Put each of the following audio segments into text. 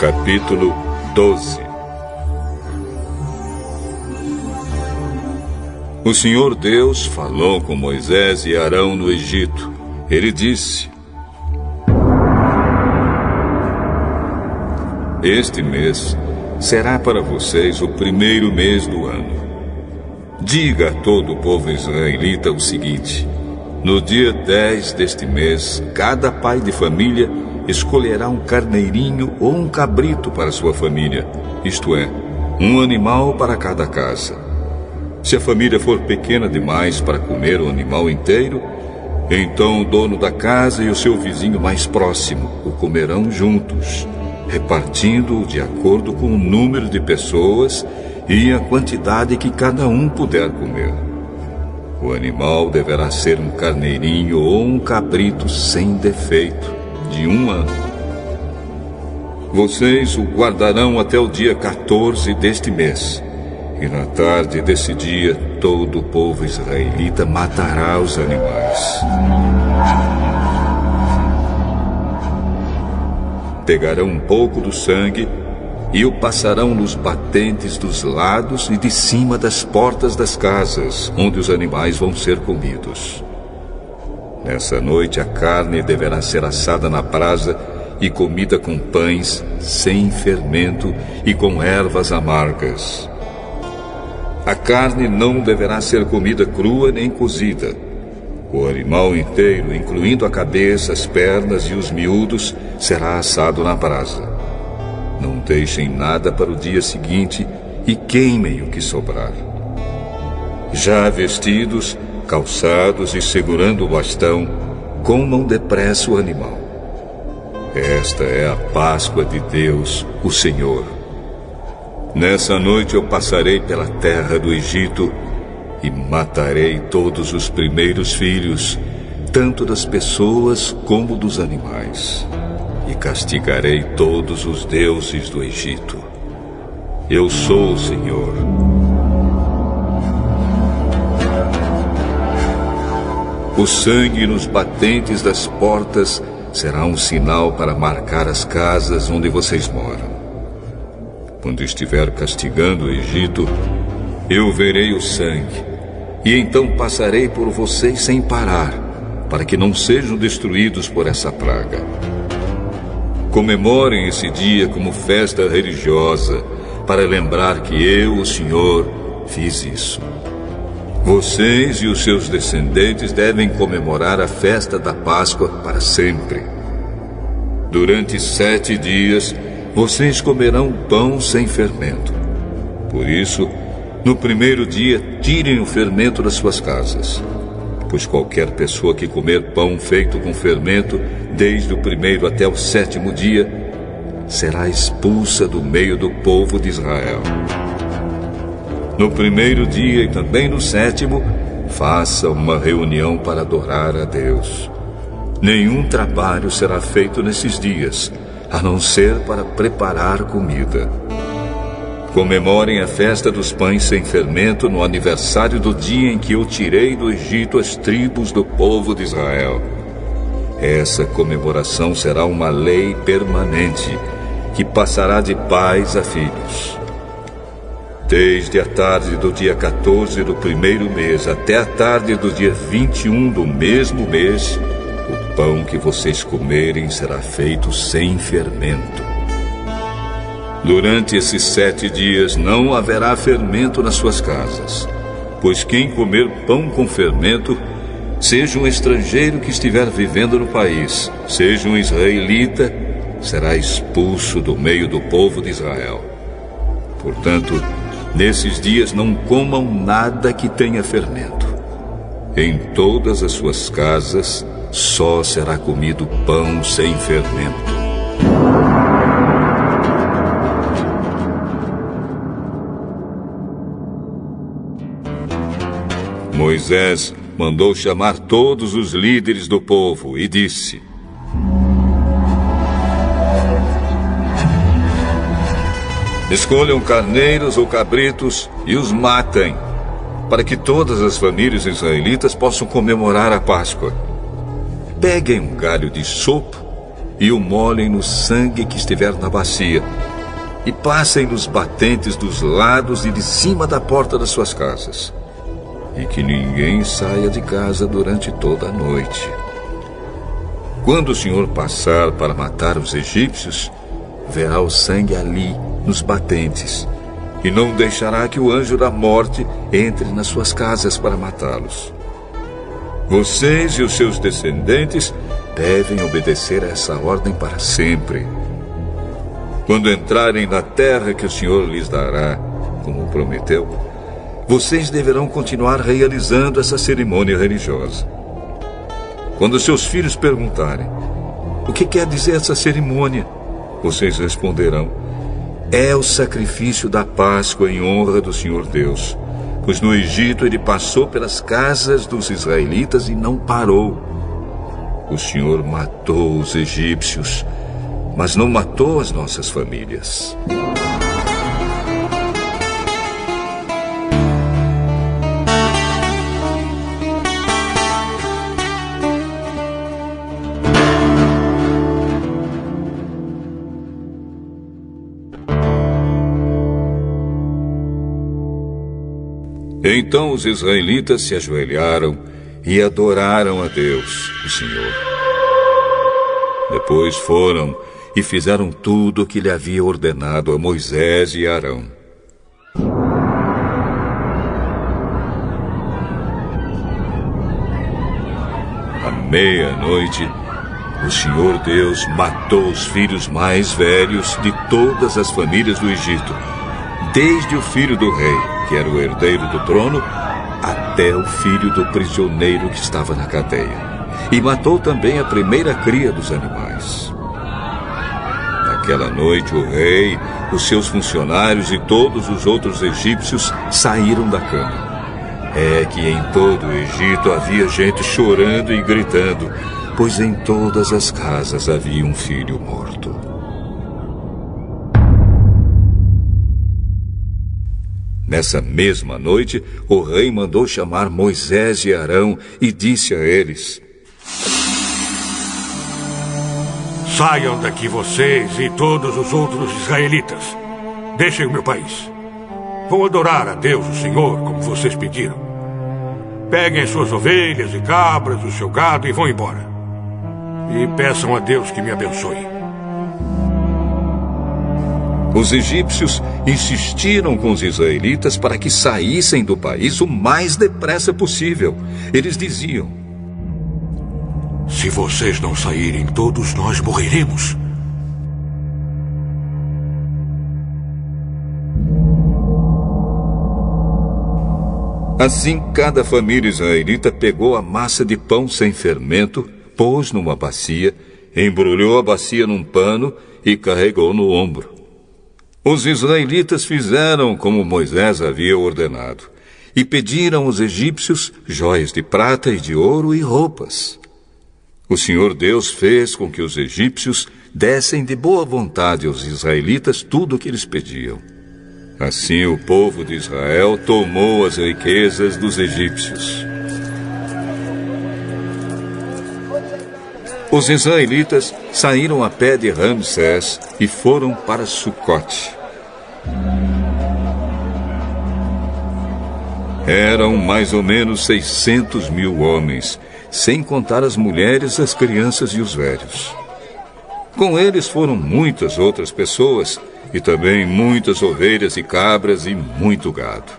Capítulo 12. O Senhor Deus falou com Moisés e Arão no Egito. Ele disse: Este mês será para vocês o primeiro mês do ano. Diga a todo o povo israelita o seguinte: no dia 10 deste mês, cada pai de família escolherá um carneirinho ou um cabrito para sua família, isto é, um animal para cada casa. Se a família for pequena demais para comer o animal inteiro, então o dono da casa e o seu vizinho mais próximo o comerão juntos, repartindo-o de acordo com o número de pessoas e a quantidade que cada um puder comer. O animal deverá ser um carneirinho ou um cabrito sem defeito, de 1 ano. Vocês o guardarão até o dia 14 deste mês. E na tarde desse dia, todo o povo israelita matará os animais. Pegarão um pouco do sangue e o passarão nos batentes dos lados e de cima das portas das casas, onde os animais vão ser comidos. Nessa noite, a carne deverá ser assada na brasa e comida com pães sem fermento e com ervas amargas. A carne não deverá ser comida crua nem cozida. O animal inteiro, incluindo a cabeça, as pernas e os miúdos, será assado na brasa. Não deixem nada para o dia seguinte e queimem o que sobrar. Já vestidos, calçados e segurando o bastão, comam depressa o animal. Esta é a Páscoa de Deus, o Senhor. Nessa noite eu passarei pela terra do Egito e matarei todos os primeiros filhos, tanto das pessoas como dos animais. E castigarei todos os deuses do Egito. Eu sou o Senhor. O sangue nos batentes das portas será um sinal para marcar as casas onde vocês moram. Quando estiver castigando o Egito, eu verei o sangue, e então passarei por vocês sem parar, para que não sejam destruídos por essa praga. Comemorem esse dia como festa religiosa, para lembrar que eu, o Senhor, fiz isso. Vocês e os seus descendentes devem comemorar a festa da Páscoa para sempre. Durante 7 dias, vocês comerão pão sem fermento. Por isso, no primeiro dia, tirem o fermento das suas casas. Pois qualquer pessoa que comer pão feito com fermento, desde o 1º até o 7º dia, será expulsa do meio do povo de Israel. No 1º dia e também no 7º, faça uma reunião para adorar a Deus. Nenhum trabalho será feito nesses dias, a não ser para preparar comida. Comemorem a festa dos pães sem fermento no aniversário do dia em que eu tirei do Egito as tribos do povo de Israel. Essa comemoração será uma lei permanente, que passará de pais a filhos. Desde a tarde do dia 14 do 1º mês até a tarde do dia 21 do mesmo mês, o pão que vocês comerem será feito sem fermento. Durante esses 7 dias não haverá fermento nas suas casas, pois quem comer pão com fermento, seja um estrangeiro que estiver vivendo no país, seja um israelita, será expulso do meio do povo de Israel. Portanto, nesses dias não comam nada que tenha fermento. Em todas as suas casas só será comido pão sem fermento. Moisés mandou chamar todos os líderes do povo e disse: escolham carneiros ou cabritos e os matem, para que todas as famílias israelitas possam comemorar a Páscoa. Peguem um galho de sopo e o molhem no sangue que estiver na bacia, e passem nos batentes dos lados e de cima da porta das suas casas, e que ninguém saia de casa durante toda a noite. Quando o Senhor passar para matar os egípcios, verá o sangue ali, nos batentes, e não deixará que o anjo da morte entre nas suas casas para matá-los. Vocês e os seus descendentes devem obedecer a essa ordem para sempre. Quando entrarem na terra que o Senhor lhes dará, como prometeu, vocês deverão continuar realizando essa cerimônia religiosa. Quando seus filhos perguntarem: o que quer dizer essa cerimônia? Vocês responderão: é o sacrifício da Páscoa em honra do Senhor Deus, pois no Egito ele passou pelas casas dos israelitas e não parou. O Senhor matou os egípcios, mas não matou as nossas famílias. Então os israelitas se ajoelharam e adoraram a Deus, o Senhor. Depois foram e fizeram tudo o que lhe havia ordenado a Moisés e Arão. À meia-noite, o Senhor Deus matou os filhos mais velhos de todas as famílias do Egito, desde o filho do rei, que era o herdeiro do trono, até o filho do prisioneiro que estava na cadeia. E matou também a primeira cria dos animais. Naquela noite o rei, os seus funcionários e todos os outros egípcios saíram da cama. É que em todo o Egito havia gente chorando e gritando, pois em todas as casas havia um filho morto. Nessa mesma noite, o rei mandou chamar Moisés e Arão e disse a eles: saiam daqui vocês e todos os outros israelitas. Deixem o meu país. Vão adorar a Deus, o Senhor, como vocês pediram. Peguem suas ovelhas e cabras, o seu gado e vão embora. E peçam a Deus que me abençoe. Os egípcios insistiram com os israelitas para que saíssem do país o mais depressa possível. Eles diziam: se vocês não saírem, todos nós morreremos. Assim, cada família israelita pegou a massa de pão sem fermento, pôs numa bacia, embrulhou a bacia num pano e carregou no ombro. Os israelitas fizeram como Moisés havia ordenado e pediram aos egípcios joias de prata e de ouro e roupas. O Senhor Deus fez com que os egípcios dessem de boa vontade aos israelitas tudo o que eles pediam. Assim o povo de Israel tomou as riquezas dos egípcios. Os israelitas saíram a pé de Ramsés e foram para Sucote. Eram mais ou menos 600.000 homens, sem contar as mulheres, as crianças e os velhos. Com eles foram muitas outras pessoas, e também muitas ovelhas e cabras e muito gado.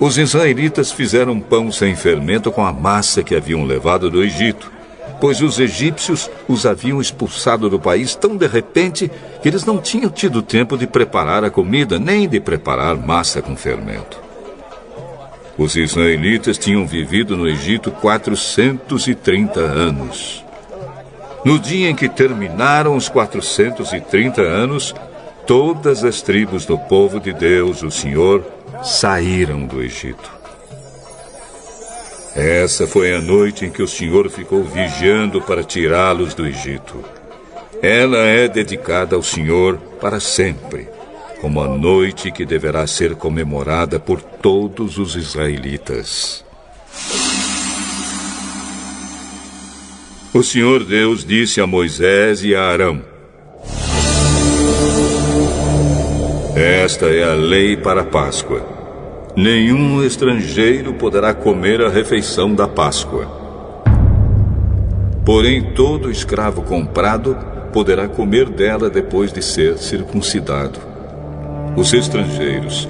Os israelitas fizeram pão sem fermento com a massa que haviam levado do Egito, pois os egípcios os haviam expulsado do país tão de repente que eles não tinham tido tempo de preparar a comida, nem de preparar massa com fermento. Os israelitas tinham vivido no Egito 430 anos. No dia em que terminaram os 430 anos, todas as tribos do povo de Deus, o Senhor, saíram do Egito. Essa foi a noite em que o Senhor ficou vigiando para tirá-los do Egito. Ela é dedicada ao Senhor para sempre, como a noite que deverá ser comemorada por todos os israelitas. O Senhor Deus disse a Moisés e a Arão: esta é a lei para a Páscoa. Nenhum estrangeiro poderá comer a refeição da Páscoa. Porém, todo escravo comprado poderá comer dela depois de ser circuncidado. Os estrangeiros,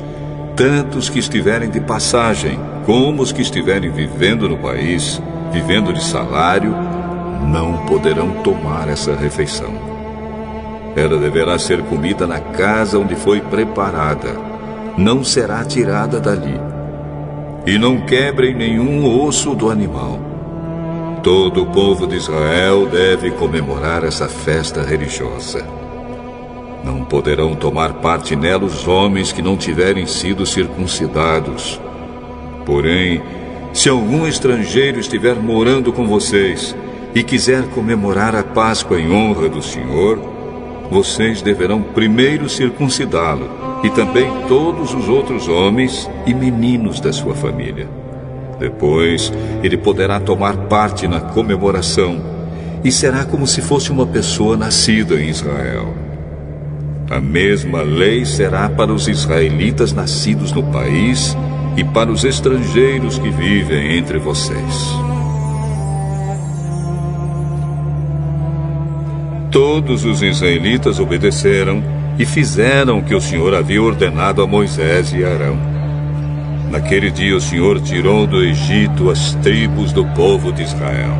tanto os que estiverem de passagem, como os que estiverem vivendo no país, vivendo de salário, não poderão tomar essa refeição. Ela deverá ser comida na casa onde foi preparada. Não será tirada dali. E não quebrem nenhum osso do animal. Todo o povo de Israel deve comemorar essa festa religiosa. Não poderão tomar parte nela os homens que não tiverem sido circuncidados. Porém, se algum estrangeiro estiver morando com vocês e quiser comemorar a Páscoa em honra do Senhor, vocês deverão primeiro circuncidá-lo, e também todos os outros homens e meninos da sua família. Depois, ele poderá tomar parte na comemoração, e será como se fosse uma pessoa nascida em Israel. A mesma lei será para os israelitas nascidos no país e para os estrangeiros que vivem entre vocês. Todos os israelitas obedeceram e fizeram o que o Senhor havia ordenado a Moisés e Arão. Naquele dia o Senhor tirou do Egito as tribos do povo de Israel.